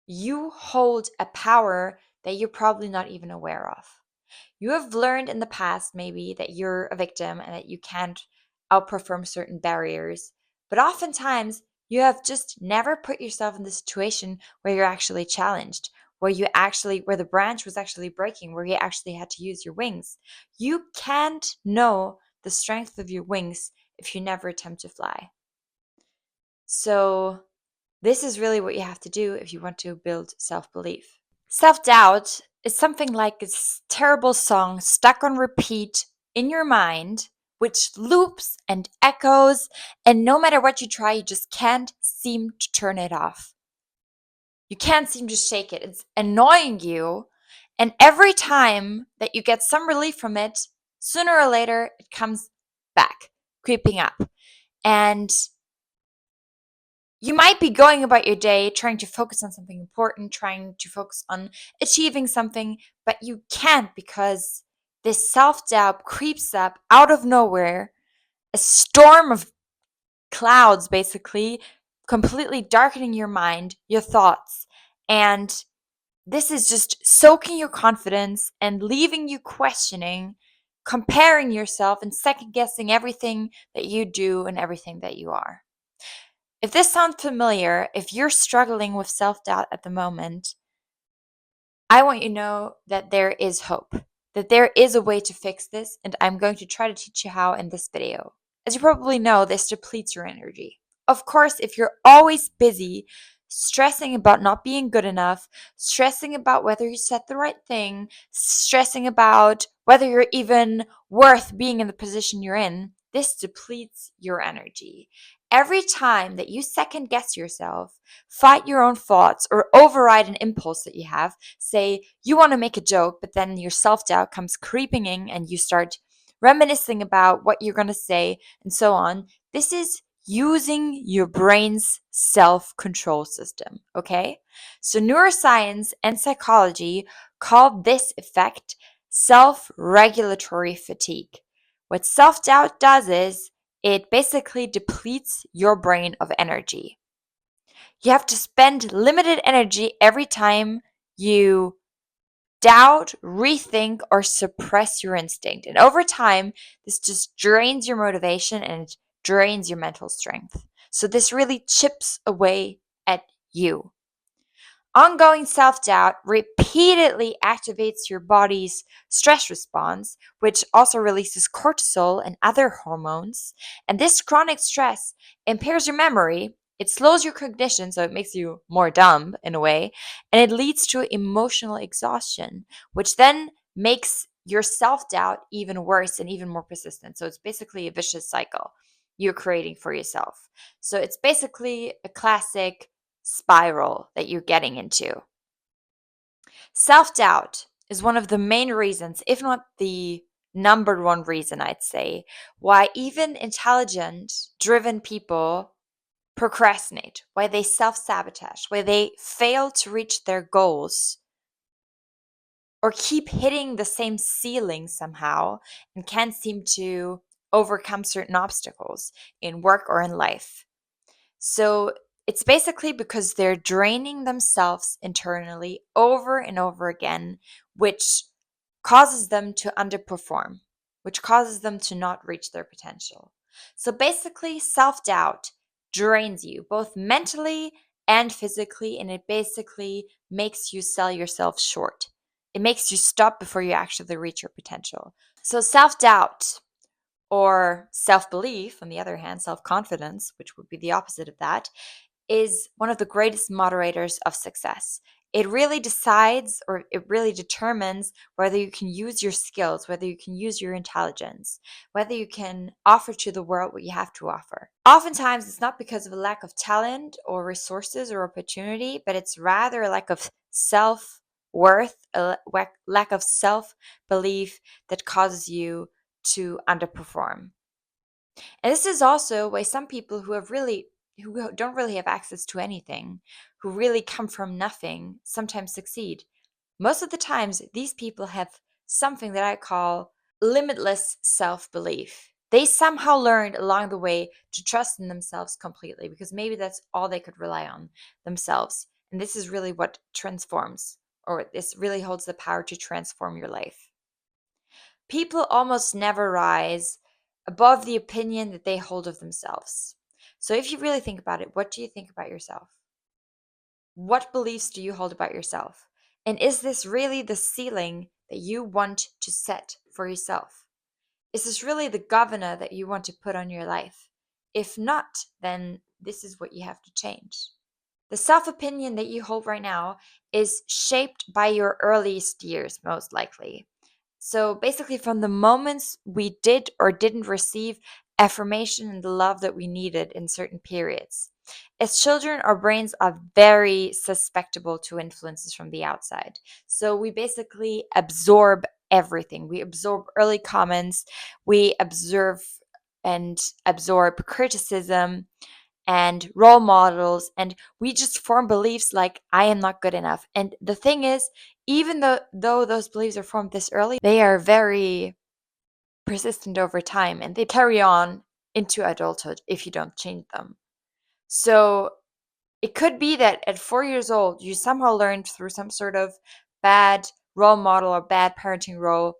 you hold a power that you're probably not even aware of. You have learned in the past maybe that you're a victim and that you can't outperform certain barriers, but oftentimes you have just never put yourself in the situation where you're actually challenged, where the branch was actually breaking, where you actually had to use your wings. You can't know the strength of your wings if you never attempt to fly. So this is really what you have to do if you want to build self-belief. Self-doubt is something like a terrible song stuck on repeat in your mind, which loops and echoes, and no matter what you try, you just can't seem to turn it off. You can't seem to shake it. It's annoying you, and every time that you get some relief from it, sooner or later, it comes back, creeping up. And you might be going about your day trying to focus on something important, trying to focus on achieving something, but you can't because this self-doubt creeps up out of nowhere, a storm of clouds basically, completely darkening your mind, your thoughts. And this is just soaking your confidence and leaving you questioning, comparing yourself, and second guessing everything that you do and everything that you are. If this sounds familiar, if you're struggling with self-doubt at the moment, I want you to know that there is hope, that there is a way to fix this, and I'm going to try to teach you how in this video. As you probably know, this depletes your energy. Of course, if you're always busy, stressing about not being good enough, stressing about whether you said the right thing, stressing about whether you're even worth being in the position you're in, this depletes your energy. Every time that you second guess yourself, fight your own thoughts, or override an impulse that you have, say you want to make a joke, but then your self-doubt comes creeping in and you start reminiscing about what you're going to say and so on. This is using your brain's self-control system, okay? So neuroscience and psychology call this effect self-regulatory fatigue. What self-doubt does is it basically depletes your brain of energy. You have to spend limited energy every time you doubt, rethink, or suppress your instinct. And over time, this just drains your motivation and it drains your mental strength. So this really chips away at you. Ongoing self-doubt repeatedly activates your body's stress response, which also releases cortisol and other hormones. And this chronic stress impairs your memory, it slows your cognition, so it makes you more dumb in a way, and it leads to emotional exhaustion, which then makes your self-doubt even worse and even more persistent. So it's basically a vicious cycle you're creating for yourself. So it's basically a classic spiral that you're getting into. Self-doubt is one of the main reasons, if not the number one reason, I'd say, why even intelligent, driven people procrastinate, why they self-sabotage, why they fail to reach their goals or keep hitting the same ceiling somehow and can't seem to overcome certain obstacles in work or in life. So it's basically because they're draining themselves internally over and over again, which causes them to underperform, which causes them to not reach their potential. So basically, self-doubt drains you both mentally and physically, and it basically makes you sell yourself short. It makes you stop before you actually reach your potential. So self-doubt, or self-belief, on the other hand, self-confidence, which would be the opposite of that, is one of the greatest moderators of success. It really decides, or it really determines whether you can use your skills, whether you can use your intelligence, whether you can offer to the world what you have to offer. Oftentimes, it's not because of a lack of talent or resources or opportunity, but it's rather a lack of self-worth, a lack of self-belief that causes you to underperform. And this is also why some people who don't really have access to anything, who really come from nothing, sometimes succeed. Most of the times, these people have something that I call limitless self-belief. They somehow learned along the way to trust in themselves completely because maybe that's all they could rely on themselves. And this is really what transforms, or this really holds the power to transform your life. People almost never rise above the opinion that they hold of themselves. So if you really think about it, what do you think about yourself? What beliefs do you hold about yourself? And is this really the ceiling that you want to set for yourself? Is this really the governor that you want to put on your life? If not, then this is what you have to change. The self opinion that you hold right now is shaped by your earliest years, most likely. So basically, from the moments we did or didn't receive affirmation and the love that we needed in certain periods. As children, our brains are very susceptible to influences from the outside. So we basically absorb everything. We absorb early comments, we observe and absorb criticism and role models, and we just form beliefs like I am not good enough. And the thing is, even though those beliefs are formed this early, they are very persistent over time and they carry on into adulthood if you don't change them. So it could be that at 4 years old, you somehow learned through some sort of bad role model or bad parenting role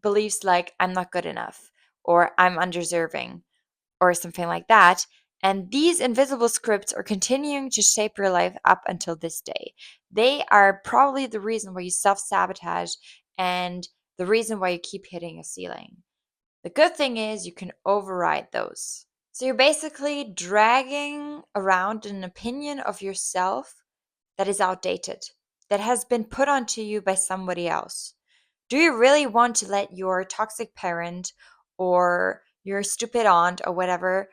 beliefs like I'm not good enough or I'm undeserving or something like that. And these invisible scripts are continuing to shape your life up until this day. They are probably the reason why you self sabotage and the reason why you keep hitting a ceiling. The good thing is you can override those. So you're basically dragging around an opinion of yourself that is outdated, that has been put onto you by somebody else. Do you really want to let your toxic parent or your stupid aunt or whatever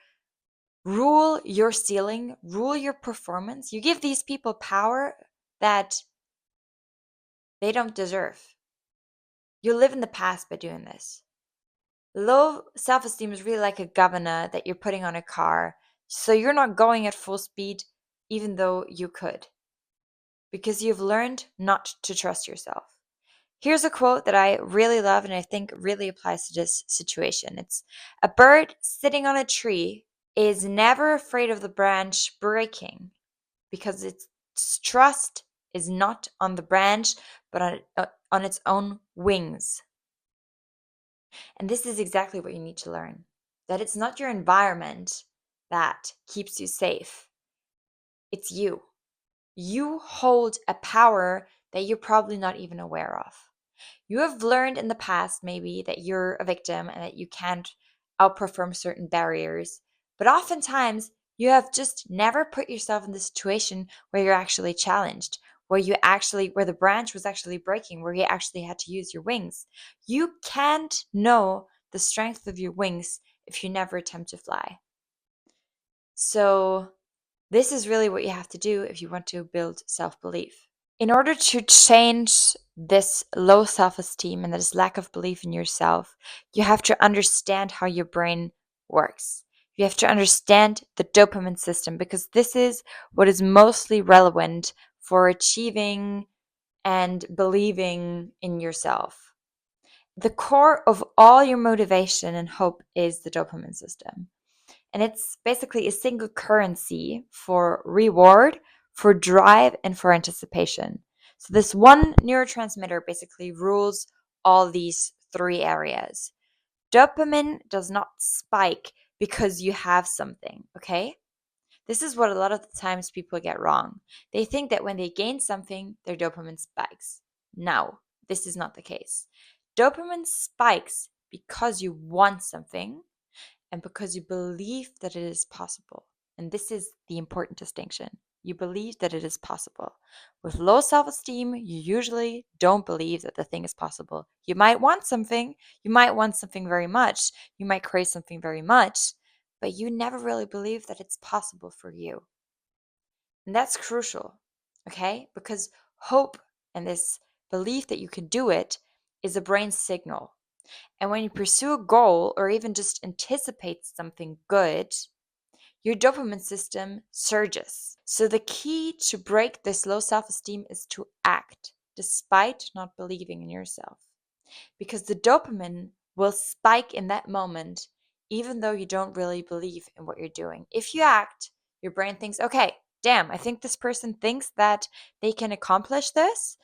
rule your ceiling, rule your performance? You give these people power that they don't deserve. You live in the past by doing this. Low self esteem is really like a governor that you're putting on a car. So you're not going at full speed, even though you could, because you've learned not to trust yourself. Here's a quote that I really love and I think really applies to this situation. It's a bird sitting on a tree is never afraid of the branch breaking because its trust is not on the branch, but on its own wings. And this is exactly what you need to learn, that it's not your environment that keeps you safe, it's you. You hold a power that you're probably not even aware of. You have learned in the past, maybe, that you're a victim and that you can't outperform certain barriers. But oftentimes, you have just never put yourself in the situation where you're actually challenged, where the branch was actually breaking, where you actually had to use your wings. You can't know the strength of your wings if you never attempt to fly. So, this is really what you have to do if you want to build self belief. In order to change this low self esteem and this lack of belief in yourself, you have to understand how your brain works. You have to understand the dopamine system because this is what is mostly relevant for achieving and believing in yourself. The core of all your motivation and hope is the dopamine system. And it's basically a single currency for reward, for drive, and for anticipation. So this one neurotransmitter basically rules all these three areas. Dopamine does not spike because you have something, okay? This is what a lot of the times people get wrong. They think that when they gain something, their dopamine spikes. No, this is not the case. Dopamine spikes because you want something and because you believe that it is possible. And this is the important distinction. You believe that it is possible. With low self esteem, you usually don't believe that the thing is possible. You might want something very much, you might crave something very much, but you never really believe that it's possible for you. And that's crucial, okay? Because hope and this belief that you can do it is a brain signal. And when you pursue a goal or even just anticipate something good, your dopamine system surges. So the key to break this low self-esteem is to act despite not believing in yourself. Because the dopamine will spike in that moment, even though you don't really believe in what you're doing. If you act, your brain thinks, okay, damn, I think this person thinks that they can accomplish this.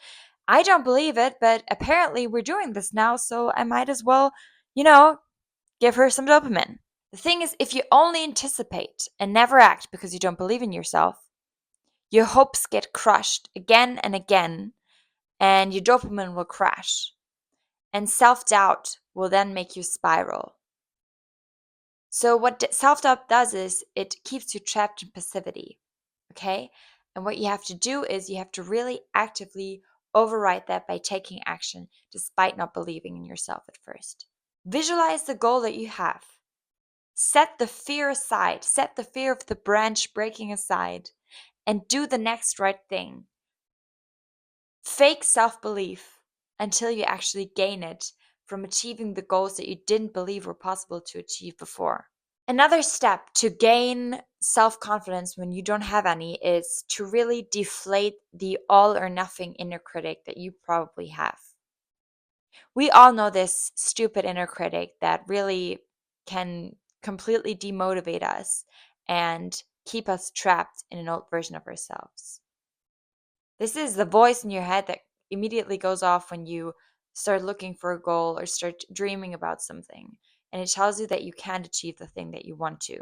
I don't believe it, but apparently we're doing this now, so I might as well, give her some dopamine. The thing is, if you only anticipate and never act because you don't believe in yourself, your hopes get crushed again and again, and your dopamine will crash. And self-doubt will then make you spiral. So what self-doubt does is it keeps you trapped in passivity, okay? And what you have to do is you have to really actively override that by taking action despite not believing in yourself at first. Visualize the goal that you have. Set the fear aside. Set the fear of the branch breaking aside and do the next right thing. Fake self-belief until you actually gain it from achieving the goals that you didn't believe were possible to achieve before. Another step to gain self-confidence when you don't have any is to really deflate the all or nothing inner critic that you probably have. We all know this stupid inner critic that really can completely demotivate us and keep us trapped in an old version of ourselves. This is the voice in your head that immediately goes off when you start looking for a goal or start dreaming about something. And it tells you that you can't achieve the thing that you want to.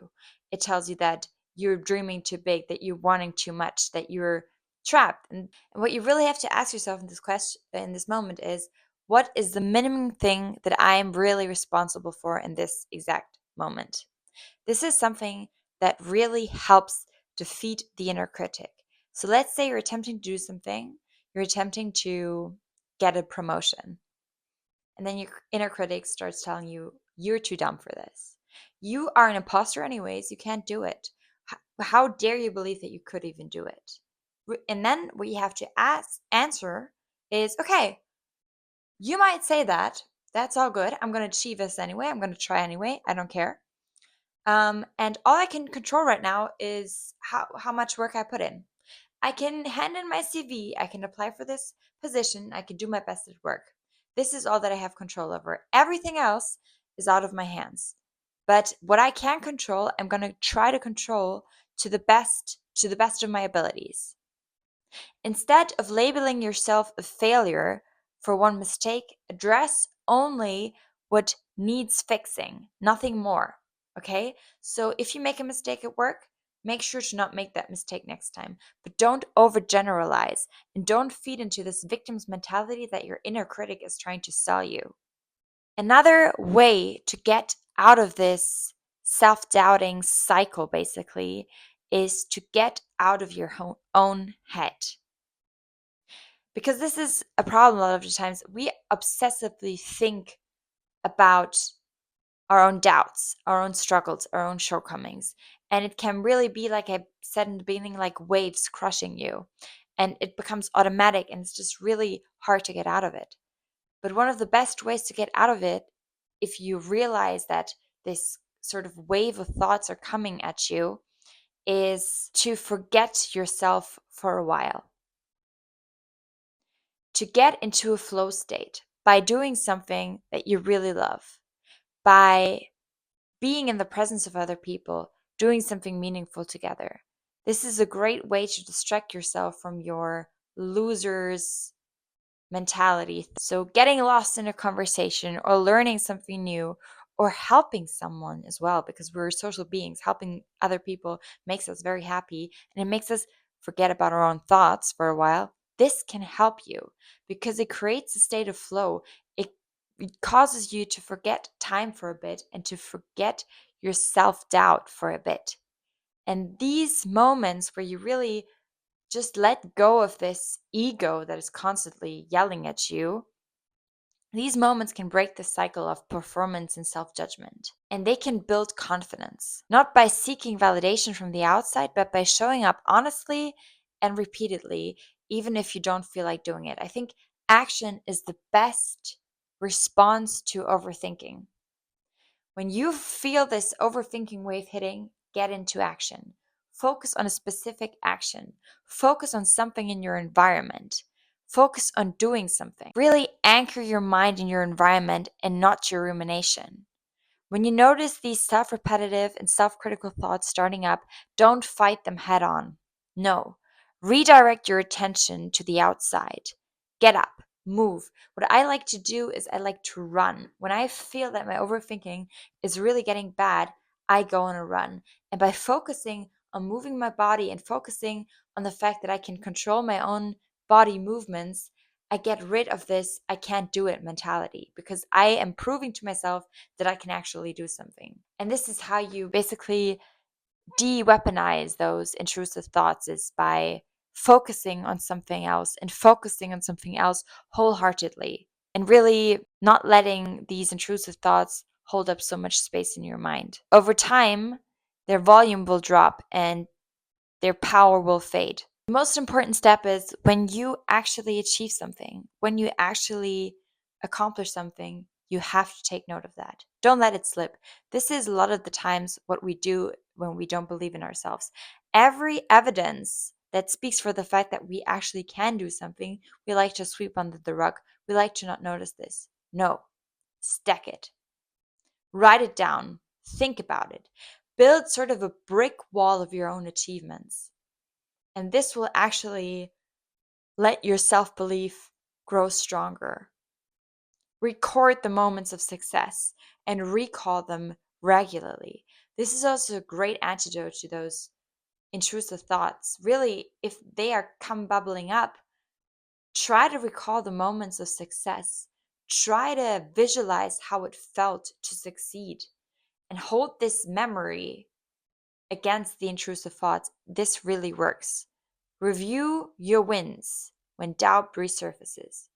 It tells you that you're dreaming too big, that you're wanting too much, that you're trapped. And what you really have to ask yourself in this moment is, what is the minimum thing that I am really responsible for in this exact moment? This is something that really helps defeat the inner critic. So let's say you're attempting to do something, you're attempting to get a promotion, and then your inner critic starts telling you, you're too dumb for this. You are an imposter anyways, you can't do it. How dare you believe that you could even do it? And then what you have to answer is, okay, you might say that. That's all good. I'm going to achieve this anyway. I'm going to try anyway. I don't care. And all I can control right now is how much work I put in. I can hand in my CV. I can apply for this position. I can do my best at work. This is all that I have control over. Everything else is out of my hands. But what I can control, I'm going to try to control to the best of my abilities. Instead of labeling yourself a failure for one mistake, address only what needs fixing, nothing more. Okay? So if you make a mistake at work, make sure to not make that mistake next time. But don't overgeneralize and don't feed into this victim's mentality that your inner critic is trying to sell you. Another way to get out of this self-doubting cycle, basically, is to get out of your own head. Because this is a problem a lot of the times. We obsessively think about our own doubts, our own struggles, our own shortcomings. And it can really be, like I said in the beginning, like waves crushing you. And it becomes automatic and it's just really hard to get out of it. But one of the best ways to get out of it, if you realize that this sort of wave of thoughts are coming at you, is to forget yourself for a while. To get into a flow state by doing something that you really love, by being in the presence of other people, doing something meaningful together. This is a great way to distract yourself from your loser's mentality. So getting lost in a conversation or learning something new or helping someone as well, because we're social beings, helping other people makes us very happy and it makes us forget about our own thoughts for a while. This can help you because it creates a state of flow. It causes you to forget time for a bit and to forget your self-doubt for a bit. And these moments where you really just let go of this ego that is constantly yelling at you, these moments can break the cycle of performance and self-judgment. And they can build confidence, not by seeking validation from the outside, but by showing up honestly and repeatedly, even if you don't feel like doing it. I think action is the best response to overthinking. When you feel this overthinking wave hitting, get into action. Focus on a specific action. Focus on something in your environment. Focus on doing something. Really anchor your mind in your environment and not your rumination. When you notice these self-repetitive and self-critical thoughts starting up, don't fight them head on. No. Redirect your attention to the outside. Get up, move. What I like to do is I like to run. When I feel that my overthinking is really getting bad, I go on a run. And by focusing on moving my body and focusing on the fact that I can control my own body movements, I get rid of this I can't do it mentality because I am proving to myself that I can actually do something. And this is how you basically de-weaponize those intrusive thoughts, is by focusing on something else and focusing on something else wholeheartedly and really not letting these intrusive thoughts hold up so much space in your mind. Over time, their volume will drop and their power will fade. The most important step is when you actually achieve something, when you actually accomplish something, you have to take note of that. Don't let it slip. This is a lot of the times what we do when we don't believe in ourselves. Every evidence that speaks for the fact that we actually can do something, we like to sweep under the rug. We like to not notice this. No, stack it. Write it down. Think about it. Build sort of a brick wall of your own achievements. And this will actually let your self belief grow stronger. Record the moments of success and recall them regularly. This is also a great antidote to those intrusive thoughts. Really, if they are come bubbling up, try to recall the moments of success. Try to visualize how it felt to succeed and hold this memory against the intrusive thoughts. This really works. Review your wins when doubt resurfaces.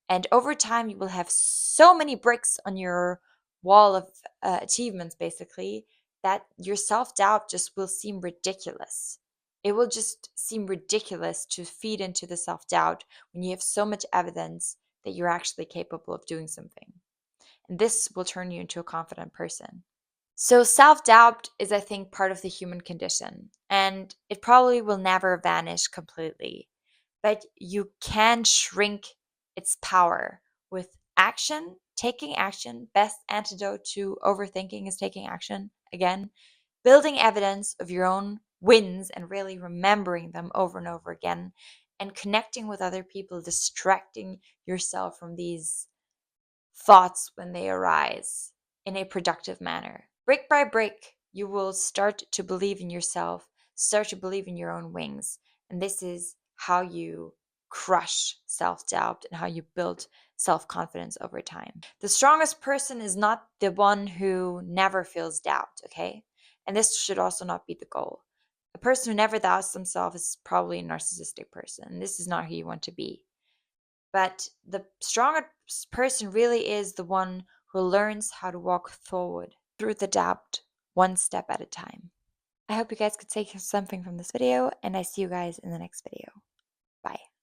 And over time, you will have so many bricks on your wall of achievements, basically, that your self doubt just will seem ridiculous. It will just seem ridiculous to feed into the self doubt when you have so much evidence that you're actually capable of doing something. And this will turn you into a confident person. So, self doubt is, I think, part of the human condition, and it probably will never vanish completely. But you can shrink its power with action, taking action. Best antidote to overthinking is taking action. Again, building evidence of your own wins and really remembering them over and over again, and connecting with other people, distracting yourself from these thoughts when they arise in a productive manner. Brick by brick, you will start to believe in yourself, start to believe in your own wings. And this is how you crush self doubt and how you build self confidence over time. The strongest person is not the one who never feels doubt, okay? And this should also not be the goal. A person who never doubts themselves is probably a narcissistic person. This is not who you want to be. But the strongest person really is the one who learns how to walk forward through the doubt one step at a time. I hope you guys could take something from this video, and I see you guys in the next video. Bye.